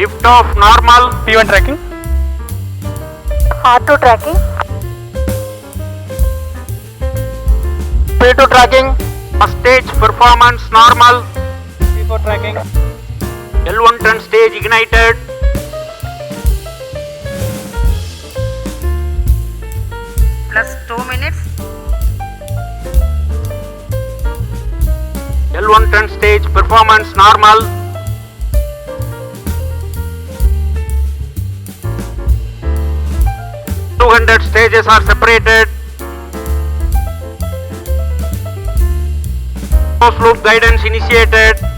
Lift off normal. P1 tracking. R2 tracking. P2 tracking. First stage performance normal. P4 tracking. L1 turn stage ignited. Plus 2 minutes. L1 turn stage performance normal. .200 stages are separated. Closed loop guidance initiated.